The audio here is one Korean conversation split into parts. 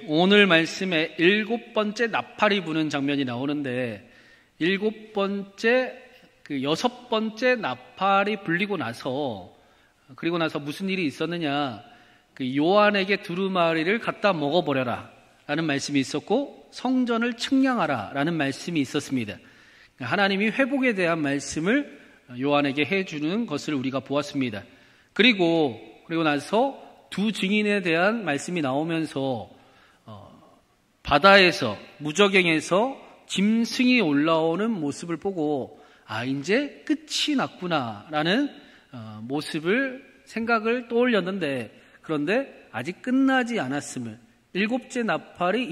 오늘 말씀에 7번째 나팔이 부는 장면이 나오는데 6번째 나팔이 불리고 나서 그리고 나서 무슨 일이 있었느냐, 요한에게 두루마리를 갖다 먹어버려라 라는 말씀이 있었고 성전을 측량하라 라는 말씀이 있었습니다. 하나님이 회복에 대한 말씀을 요한에게 해주는 것을 우리가 보았습니다. 그리고 나서 두 증인에 대한 말씀이 나오면서 바다에서 무저갱에서 짐승이 올라오는 모습을 보고 이제 끝이 났구나 라는 생각을 떠올렸는데, 그런데 아직 끝나지 않았음을, 7째 나팔이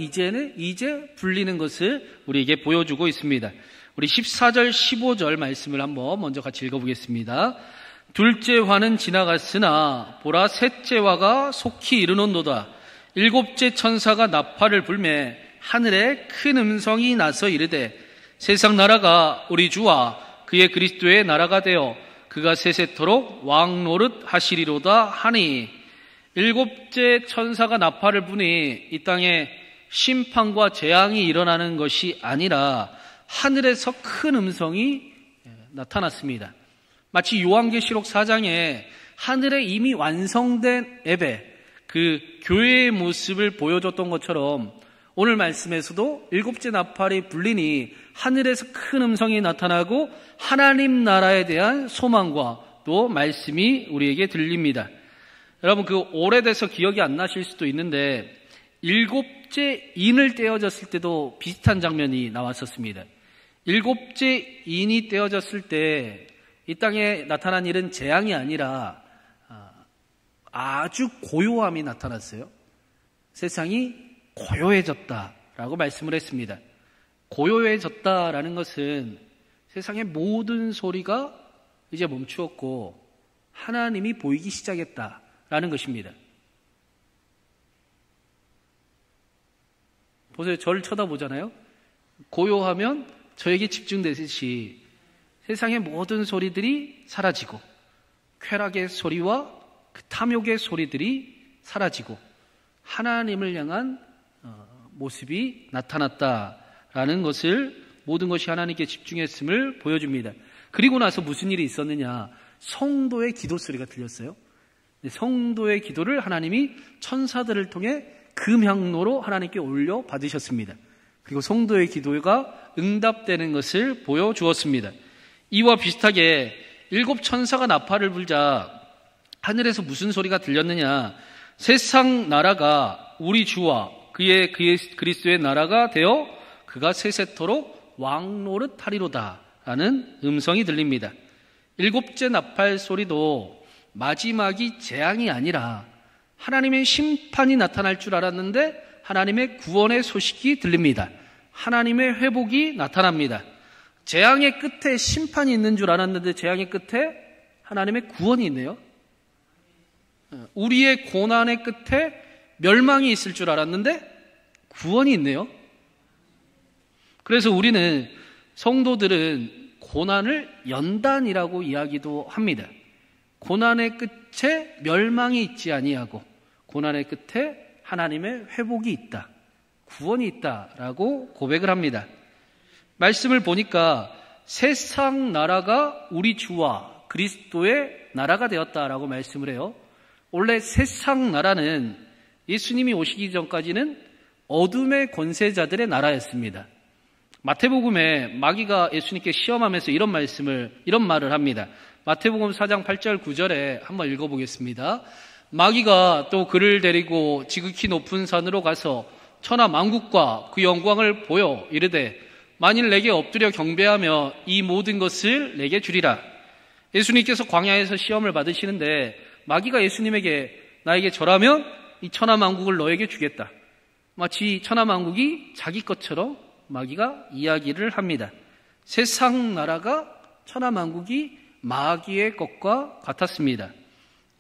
이제 불리는 것을 우리에게 보여주고 있습니다. 우리 14절 15절 말씀을 한번 먼저 같이 읽어보겠습니다. 둘째 화는 지나갔으나 보라 셋째 화가 속히 이르는도다. 7째 천사가 나팔을 불매 하늘에 큰 음성이 나서 이르되 세상 나라가 우리 주와 그의 그리스도의 나라가 되어 그가 세세토록 왕노릇 하시리로다 하니, 7째 천사가 나팔을 부니 이 땅에 심판과 재앙이 일어나는 것이 아니라 하늘에서 큰 음성이 나타났습니다. 마치 요한계시록 4장에 하늘에 이미 완성된 예배, 그 교회의 모습을 보여줬던 것처럼 오늘 말씀에서도 7째 나팔이 불리니 하늘에서 큰 음성이 나타나고 하나님 나라에 대한 소망과 또 말씀이 우리에게 들립니다. 여러분, 오래돼서 기억이 안 나실 수도 있는데 7째 인을 떼어졌을 때도 비슷한 장면이 나왔었습니다. 7째 인이 떼어졌을 때 이 땅에 나타난 일은 재앙이 아니라 아주 고요함이 나타났어요. 세상이 고요해졌다라고 말씀을 했습니다. 고요해졌다라는 것은 세상의 모든 소리가 이제 멈추었고 하나님이 보이기 시작했다라는 것입니다. 보세요. 저를 쳐다보잖아요. 고요하면 저에게 집중되듯이 세상의 모든 소리들이 사라지고 쾌락의 소리와 탐욕의 소리들이 사라지고 하나님을 향한 모습이 나타났다라는 것을, 모든 것이 하나님께 집중했음을 보여줍니다. 그리고 나서 무슨 일이 있었느냐, 성도의 기도 소리가 들렸어요. 성도의 기도를 하나님이 천사들을 통해 금향로로 하나님께 올려 받으셨습니다. 그리고 성도의 기도가 응답되는 것을 보여주었습니다. 이와 비슷하게 7 천사가 나팔을 불자 하늘에서 무슨 소리가 들렸느냐, 세상 나라가 우리 주와 그의 그리스도의 나라가 되어 그가 세세토록 왕노릇 하리로다 라는 음성이 들립니다. 7째 나팔 소리도 마지막이 재앙이 아니라 하나님의 심판이 나타날 줄 알았는데 하나님의 구원의 소식이 들립니다. 하나님의 회복이 나타납니다. 재앙의 끝에 심판이 있는 줄 알았는데 재앙의 끝에 하나님의 구원이 있네요. 우리의 고난의 끝에 멸망이 있을 줄 알았는데 구원이 있네요. 그래서 우리는, 성도들은 고난을 연단이라고 이야기도 합니다. 고난의 끝에 멸망이 있지 아니하고 고난의 끝에 하나님의 회복이 있다, 구원이 있다라고 고백을 합니다. 말씀을 보니까 세상 나라가 우리 주와 그리스도의 나라가 되었다라고 말씀을 해요. 원래 세상 나라는 예수님이 오시기 전까지는 어둠의 권세자들의 나라였습니다. 마태복음에 마귀가 예수님께 시험하면서 이런 말을 합니다. 마태복음 4장 8절 9절에 한번 읽어보겠습니다. 마귀가 또 그를 데리고 지극히 높은 산으로 가서 천하 만국과 그 영광을 보여 이르되 만일 내게 엎드려 경배하며 이 모든 것을 내게 주리라. 예수님께서 광야에서 시험을 받으시는데 마귀가 예수님에게 나에게 절하면 이 천하 만국을 너에게 주겠다, 마치 천하 만국이 자기 것처럼 마귀가 이야기를 합니다. 세상 나라가 천하 만국이 마귀의 것과 같았습니다.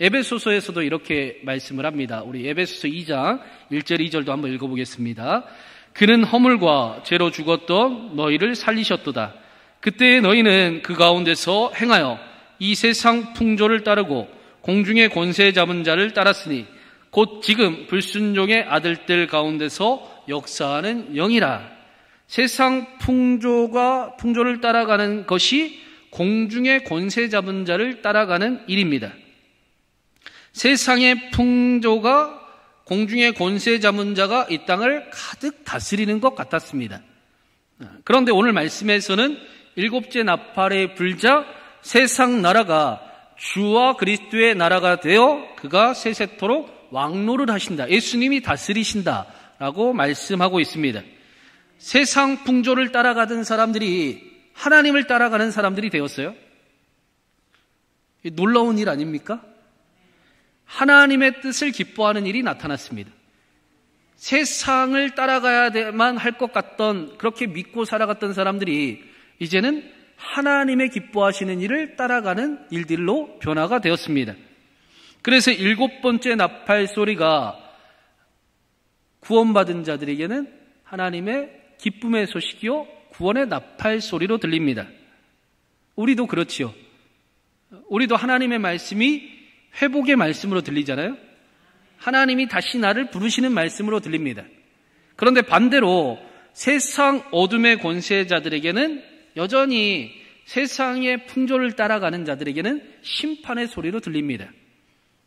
에베소서에서도 이렇게 말씀을 합니다. 우리 에베소서 2장 1절 2절도 한번 읽어보겠습니다. 그는 허물과 죄로 죽었던 너희를 살리셨도다. 그때의 너희는 그 가운데서 행하여 이 세상 풍조를 따르고 공중의 권세 잡은 자를 따랐으니 곧 지금 불순종의 아들들 가운데서 역사하는 영이라. 세상 풍조를 따라가는 것이 공중의 권세 잡은 자를 따라가는 일입니다. 세상의 풍조가 공중의 권세 잡은 자가 이 땅을 가득 다스리는 것 같았습니다. 그런데 오늘 말씀에서는 일곱째 나팔에 불자 세상 나라가 주와 그리스도의 나라가 되어 그가 세세토록 왕노를 하신다. 예수님이 다스리신다라고 말씀하고 있습니다. 세상 풍조를 따라가던 사람들이 하나님을 따라가는 사람들이 되었어요. 놀라운 일 아닙니까? 하나님의 뜻을 기뻐하는 일이 나타났습니다. 세상을 따라가야만 할 것 같던, 그렇게 믿고 살아갔던 사람들이 이제는 하나님의 기뻐하시는 일을 따라가는 일들로 변화가 되었습니다. 그래서 일곱 번째 나팔 소리가 구원받은 자들에게는 하나님의 기쁨의 소식이요 구원의 나팔 소리로 들립니다. 우리도 그렇지요. 우리도 하나님의 말씀이 회복의 말씀으로 들리잖아요. 하나님이 다시 나를 부르시는 말씀으로 들립니다. 그런데 반대로 세상 어둠의 권세자들에게는 여전히 세상의 풍조를 따라가는 자들에게는 심판의 소리로 들립니다.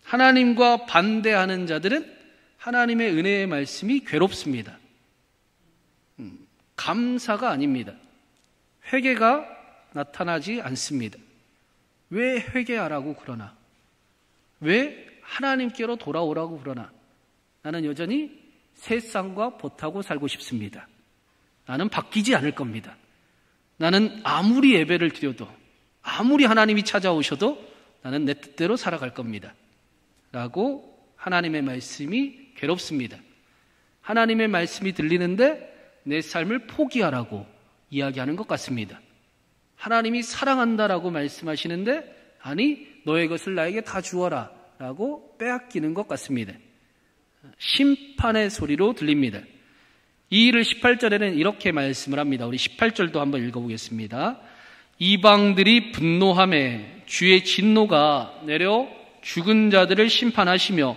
하나님과 반대하는 자들은 하나님의 은혜의 말씀이 괴롭습니다. 감사가 아닙니다. 회개가 나타나지 않습니다. 왜 회개하라고 그러나? 왜 하나님께로 돌아오라고 그러나? 나는 여전히 세상과 보타고 살고 싶습니다. 나는 바뀌지 않을 겁니다. 나는 아무리 예배를 드려도, 아무리 하나님이 찾아오셔도 나는 내 뜻대로 살아갈 겁니다. 라고 하나님의 말씀이 괴롭습니다. 하나님의 말씀이 들리는데 내 삶을 포기하라고 이야기하는 것 같습니다. 하나님이 사랑한다라고 말씀하시는데 아니 너의 것을 나에게 다 주어라 라고 빼앗기는 것 같습니다. 심판의 소리로 들립니다. 이 일을 18절에는 이렇게 말씀을 합니다. 우리 18절도 한번 읽어보겠습니다. 이방들이 분노하매 주의 진노가 내려 죽은 자들을 심판하시며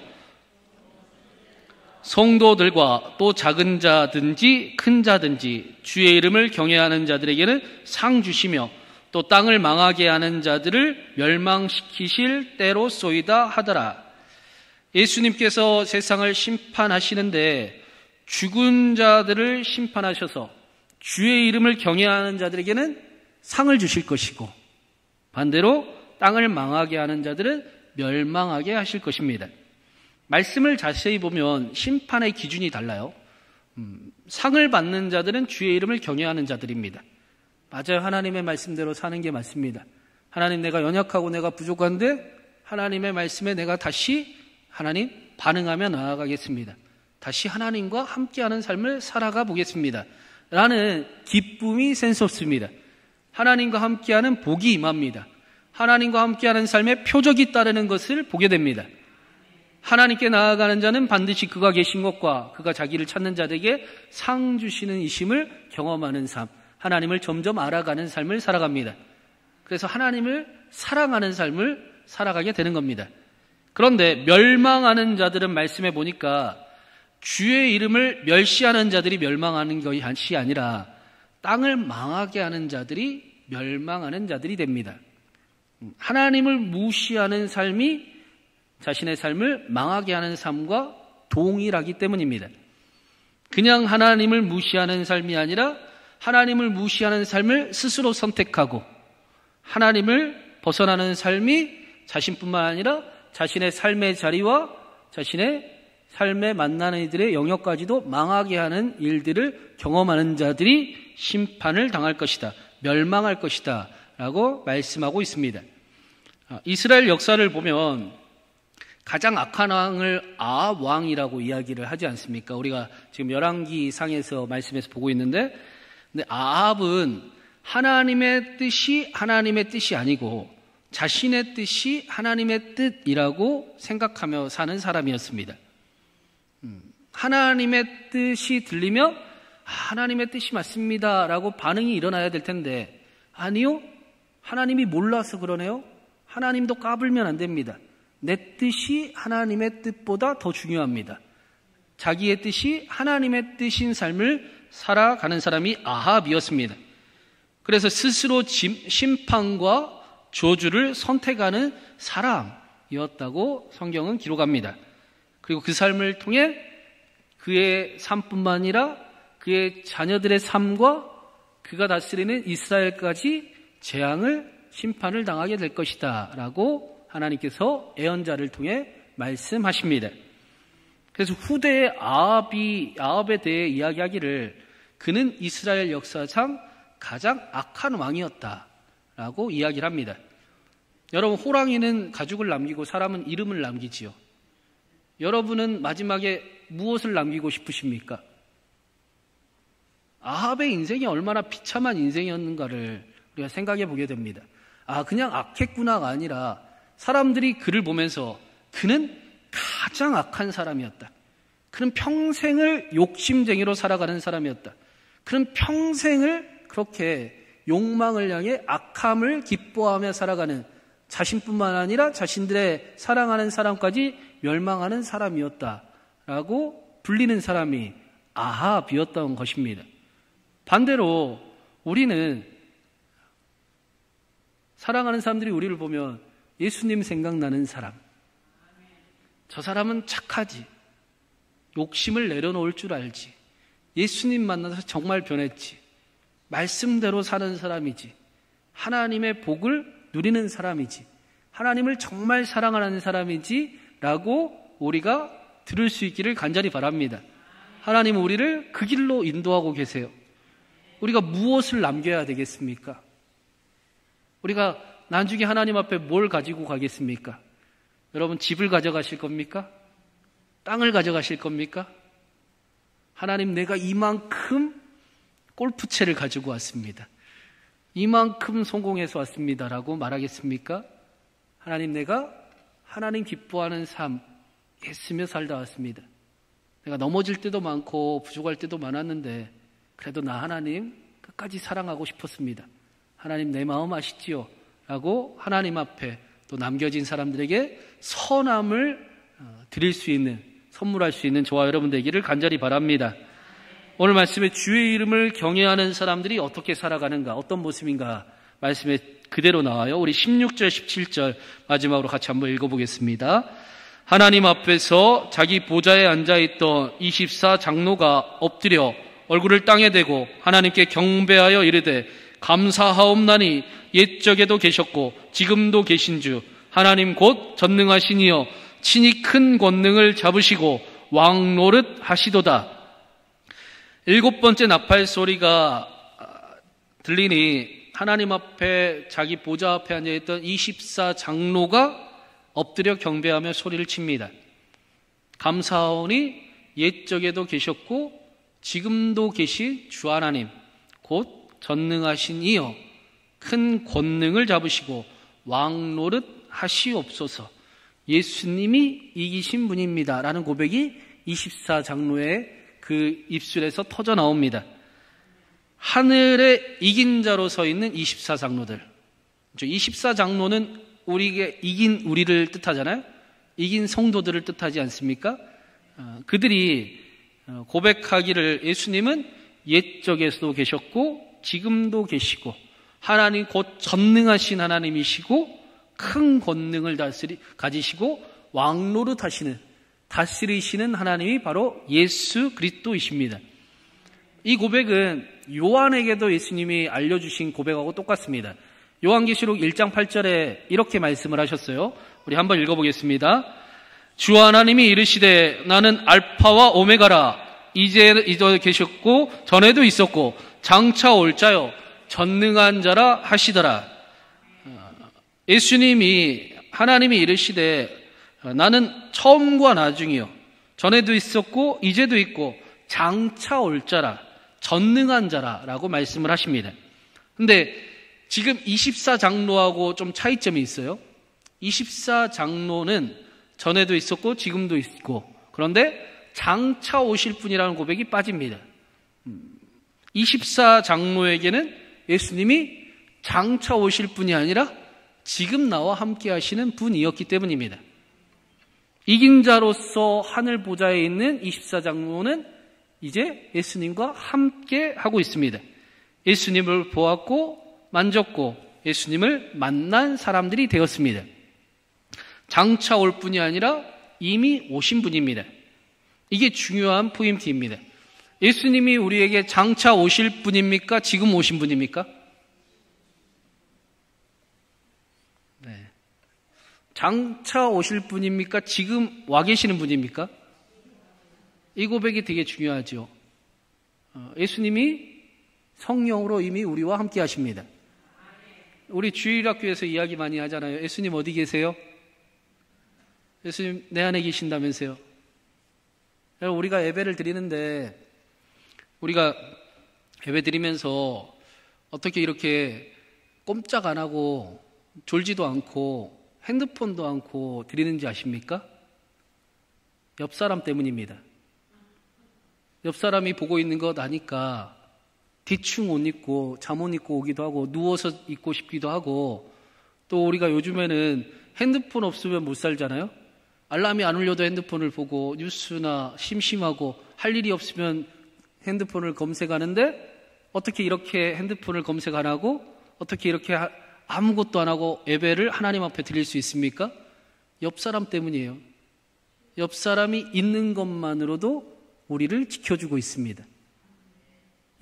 성도들과 또 작은 자든지 큰 자든지 주의 이름을 경외하는 자들에게는 상 주시며 또 땅을 망하게 하는 자들을 멸망시키실 때로소이다 하더라. 예수님께서 세상을 심판하시는데 죽은 자들을 심판하셔서 주의 이름을 경외하는 자들에게는 상을 주실 것이고 반대로 땅을 망하게 하는 자들은 멸망하게 하실 것입니다. 말씀을 자세히 보면 심판의 기준이 달라요. 상을 받는 자들은 주의 이름을 경외하는 자들입니다. 맞아요. 하나님의 말씀대로 사는 게 맞습니다. 하나님 내가 연약하고 내가 부족한데 하나님의 말씀에 내가 다시 하나님 반응하며 나아가겠습니다. 다시 하나님과 함께하는 삶을 살아가 보겠습니다. 라는 기쁨이 샘솟습니다. 하나님과 함께하는 복이 임합니다. 하나님과 함께하는 삶의 표적이 따르는 것을 보게 됩니다. 하나님께 나아가는 자는 반드시 그가 계신 것과 그가 자기를 찾는 자들에게 상 주시는 이심을 경험하는 삶, 하나님을 점점 알아가는 삶을 살아갑니다. 그래서 하나님을 사랑하는 삶을 살아가게 되는 겁니다. 그런데 멸망하는 자들은 말씀해 보니까 주의 이름을 멸시하는 자들이 멸망하는 것이 아니라 땅을 망하게 하는 자들이 멸망하는 자들이 됩니다. 하나님을 무시하는 삶이 자신의 삶을 망하게 하는 삶과 동일하기 때문입니다. 그냥 하나님을 무시하는 삶이 아니라 하나님을 무시하는 삶을 스스로 선택하고 하나님을 벗어나는 삶이 자신뿐만 아니라 자신의 삶의 자리와 자신의 삶에 만나는 이들의 영역까지도 망하게 하는 일들을 경험하는 자들이 심판을 당할 것이다. 멸망할 것이다. 라고 말씀하고 있습니다. 이스라엘 역사를 보면 가장 악한 왕을 아합 왕이라고 이야기를 하지 않습니까? 우리가 지금 열왕기 상에서 말씀에서 보고 있는데, 근데 아합은 하나님의 뜻이 아니고 자신의 뜻이 하나님의 뜻이라고 생각하며 사는 사람이었습니다. 하나님의 뜻이 들리며 하나님의 뜻이 맞습니다 라고 반응이 일어나야 될 텐데 아니요, 하나님이 몰라서 그러네요. 하나님도 까불면 안 됩니다. 내 뜻이 하나님의 뜻보다 더 중요합니다. 자기의 뜻이 하나님의 뜻인 삶을 살아가는 사람이 아합이었습니다. 그래서 스스로 심판과 저주를 선택하는 사람이었다고 성경은 기록합니다. 그리고 그 삶을 통해 그의 삶뿐만 아니라 그의 자녀들의 삶과 그가 다스리는 이스라엘까지 재앙을 심판을 당하게 될 것이다 라고 하나님께서 예언자를 통해 말씀하십니다. 그래서 후대의 아합에 대해 이야기하기를 그는 이스라엘 역사상 가장 악한 왕이었다라고 이야기를 합니다. 여러분, 호랑이는 가죽을 남기고 사람은 이름을 남기지요. 여러분은 마지막에 무엇을 남기고 싶으십니까? 아합의 인생이 얼마나 비참한 인생이었는가를 우리가 생각해 보게 됩니다. 그냥 악했구나가 아니라 사람들이 그를 보면서 그는 가장 악한 사람이었다. 그는 평생을 욕심쟁이로 살아가는 사람이었다. 그는 평생을 그렇게 욕망을 향해 악함을 기뻐하며 살아가는, 자신뿐만 아니라 자신들의 사랑하는 사람까지 멸망하는 사람이었다라고 불리는 사람이 아합이었던 것입니다. 반대로 우리는 사랑하는 사람들이 우리를 보면 예수님 생각나는 사람, 저 사람은 착하지, 욕심을 내려놓을 줄 알지, 예수님 만나서 정말 변했지, 말씀대로 사는 사람이지, 하나님의 복을 누리는 사람이지, 하나님을 정말 사랑하는 사람이지 라고 우리가 들을 수 있기를 간절히 바랍니다. 하나님은 우리를 그 길로 인도하고 계세요. 우리가 무엇을 남겨야 되겠습니까? 우리가 나중에 하나님 앞에 뭘 가지고 가겠습니까? 여러분, 집을 가져가실 겁니까? 땅을 가져가실 겁니까? 하나님, 내가 이만큼 골프채를 가지고 왔습니다. 이만큼 성공해서 왔습니다 라고 말하겠습니까? 하나님, 내가 하나님 기뻐하는 삶 애쓰며 살다 왔습니다. 내가 넘어질 때도 많고 부족할 때도 많았는데 그래도 나 하나님 끝까지 사랑하고 싶었습니다. 하나님, 내 마음 아시지요? 라고 하나님 앞에 또 남겨진 사람들에게 선함을 드릴 수 있는, 선물할 수 있는 저와 여러분 되기를 간절히 바랍니다. 오늘 말씀에 주의 이름을 경외하는 사람들이 어떻게 살아가는가, 어떤 모습인가 말씀에 그대로 나와요. 우리 16절 17절 마지막으로 같이 한번 읽어보겠습니다. 하나님 앞에서 자기 보좌에 앉아있던 24 장로가 엎드려 얼굴을 땅에 대고 하나님께 경배하여 이르되 감사하옵나니 옛적에도 계셨고 지금도 계신 주 하나님 곧 전능하신 이여 친히 큰 권능을 잡으시고 왕 노릇 하시도다. 7번째 나팔 소리가 들리니 하나님 앞에 자기 보좌 앞에 앉아있던 24 장로가 엎드려 경배하며 소리를 칩니다. 감사하오니 옛적에도 계셨고 지금도 계신 주 하나님 곧 전능하신 이여 큰 권능을 잡으시고 왕 노릇 하시옵소서. 예수님이 이기신 분입니다 라는 고백이 24 장로의 그 입술에서 터져 나옵니다. 하늘에 이긴 자로 서 있는 24 장로들. 24 장로는 우리에게 이긴 우리를 뜻하잖아요. 이긴 성도들을 뜻하지 않습니까? 그들이 고백하기를 예수님은 옛적에서도 계셨고 지금도 계시고 하나님 곧 전능하신 하나님이시고 큰 권능을 가지시고 왕노릇 하시는, 다스리시는 하나님이 바로 예수 그리스도이십니다. 이 고백은 요한에게도 예수님이 알려주신 고백하고 똑같습니다. 요한계시록 1장 8절에 이렇게 말씀을 하셨어요. 우리 한번 읽어보겠습니다. 주 하나님이 이르시되 나는 알파와 오메가라. 이제 계셨고 전에도 있었고 장차 올 자요 전능한 자라 하시더라. 예수님이, 하나님이 이르시되 나는 처음과 나중이요 전에도 있었고 이제도 있고 장차 올 자라, 전능한 자라 라고 말씀을 하십니다. 근데 지금 24 장로하고 좀 차이점이 있어요. 24 장로는 전에도 있었고 지금도 있고, 그런데 장차 오실 분이라는 고백이 빠집니다. 24 장로에게는 예수님이 장차 오실 분이 아니라 지금 나와 함께 하시는 분이었기 때문입니다. 이긴 자로서 하늘 보좌에 있는 24장로는 이제 예수님과 함께 하고 있습니다. 예수님을 보았고 만졌고 예수님을 만난 사람들이 되었습니다. 장차 올 분이 아니라 이미 오신 분입니다. 이게 중요한 포인트입니다. 예수님이 우리에게 장차 오실 분입니까? 지금 오신 분입니까? 네. 장차 오실 분입니까? 지금 와 계시는 분입니까? 이 고백이 되게 중요하죠. 예수님이 성령으로 이미 우리와 함께 하십니다. 우리 주일학교에서 이야기 많이 하잖아요. 예수님 어디 계세요? 예수님 내 안에 계신다면서요. 우리가 예배를 드리는데 우리가 예배 드리면서 어떻게 이렇게 꼼짝 안 하고 졸지도 않고 핸드폰도 않고 드리는지 아십니까? 옆 사람 때문입니다. 옆 사람이 보고 있는 것 아니까 대충 옷 입고 잠옷 입고 오기도 하고 누워서 입고 싶기도 하고 또 우리가 요즘에는 핸드폰 없으면 못 살잖아요. 알람이 안 울려도 핸드폰을 보고 뉴스나 심심하고 할 일이 없으면 핸드폰을 검색하는데 어떻게 이렇게 핸드폰을 검색 안 하고 어떻게 이렇게 아무것도 안 하고 예배를 하나님 앞에 드릴 수 있습니까? 옆 사람 때문이에요. 옆 사람이 있는 것만으로도 우리를 지켜주고 있습니다.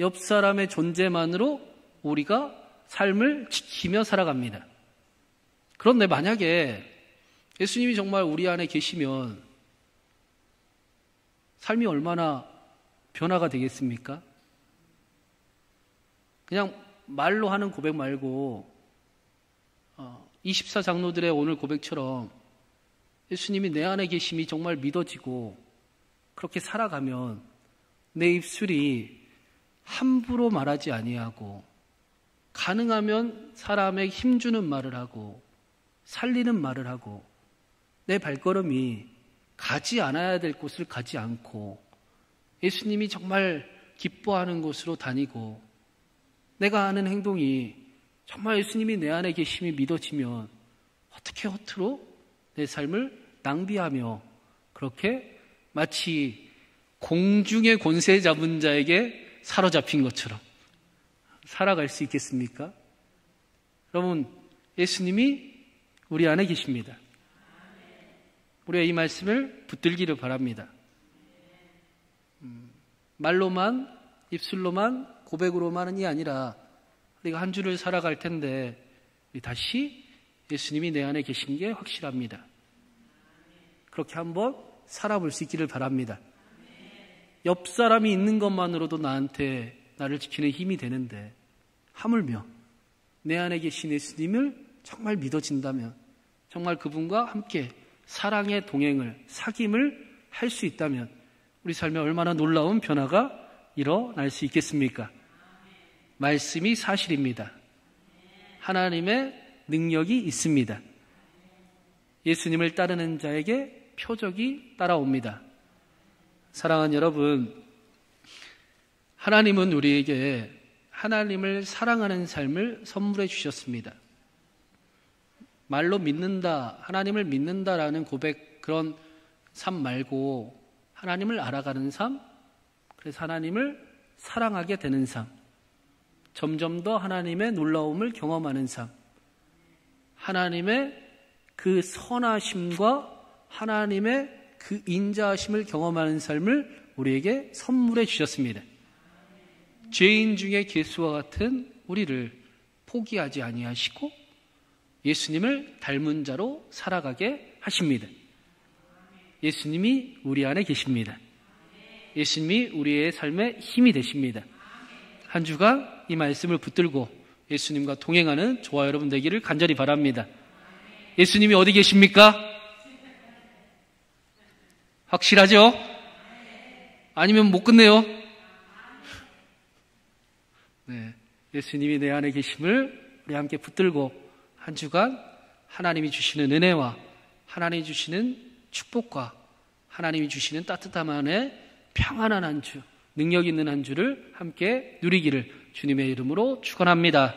옆 사람의 존재만으로 우리가 삶을 지키며 살아갑니다. 그런데 만약에 예수님이 정말 우리 안에 계시면 삶이 얼마나 변화가 되겠습니까? 그냥 말로 하는 고백 말고 24장로들의 오늘 고백처럼 예수님이 내 안에 계심이 정말 믿어지고 그렇게 살아가면 내 입술이 함부로 말하지 아니하고 가능하면 사람에게 힘주는 말을 하고 살리는 말을 하고 내 발걸음이 가지 않아야 될 곳을 가지 않고 예수님이 정말 기뻐하는 곳으로 다니고 내가 하는 행동이 정말 예수님이 내 안에 계심이 믿어지면 어떻게 허투루 내 삶을 낭비하며 그렇게 마치 공중의 권세 잡은 자에게 사로잡힌 것처럼 살아갈 수 있겠습니까? 여러분, 예수님이 우리 안에 계십니다. 우리가 이 말씀을 붙들기를 바랍니다. 말로만, 입술로만, 고백으로만이 아니라 우리가 한 주를 살아갈 텐데 우리 다시 예수님이 내 안에 계신 게 확실합니다. 그렇게 한번 살아볼 수 있기를 바랍니다. 옆 사람이 있는 것만으로도 나한테 나를 지키는 힘이 되는데 하물며 내 안에 계신 예수님을 정말 믿어진다면 정말 그분과 함께 사랑의 동행을 사귐을 할 수 있다면 우리 삶에 얼마나 놀라운 변화가 일어날 수 있겠습니까? 말씀이 사실입니다. 하나님의 능력이 있습니다. 예수님을 따르는 자에게 표적이 따라옵니다. 사랑하는 여러분, 하나님은 우리에게 하나님을 사랑하는 삶을 선물해 주셨습니다. 말로 믿는다, 하나님을 믿는다라는 고백, 그런 삶 말고 하나님을 알아가는 삶, 그래서 하나님을 사랑하게 되는 삶, 점점 더 하나님의 놀라움을 경험하는 삶, 하나님의 그 선하심과 하나님의 그 인자하심을 경험하는 삶을 우리에게 선물해 주셨습니다. 죄인 중에 개수와 같은 우리를 포기하지 아니하시고 예수님을 닮은 자로 살아가게 하십니다. 예수님이 우리 안에 계십니다. 예수님이 우리의 삶의 힘이 되십니다. 한 주간 이 말씀을 붙들고 예수님과 동행하는 저와 여러분 되기를 간절히 바랍니다. 예수님이 어디 계십니까? 확실하죠? 아니면 못 끝내요? 네, 예수님이 내 안에 계심을 우리 함께 붙들고 한 주간 하나님이 주시는 은혜와 하나님이 주시는 축복과 하나님이 주시는 따뜻함 안에 평안한 한 주, 능력 있는 한 주를 함께 누리기를 주님의 이름으로 축원합니다.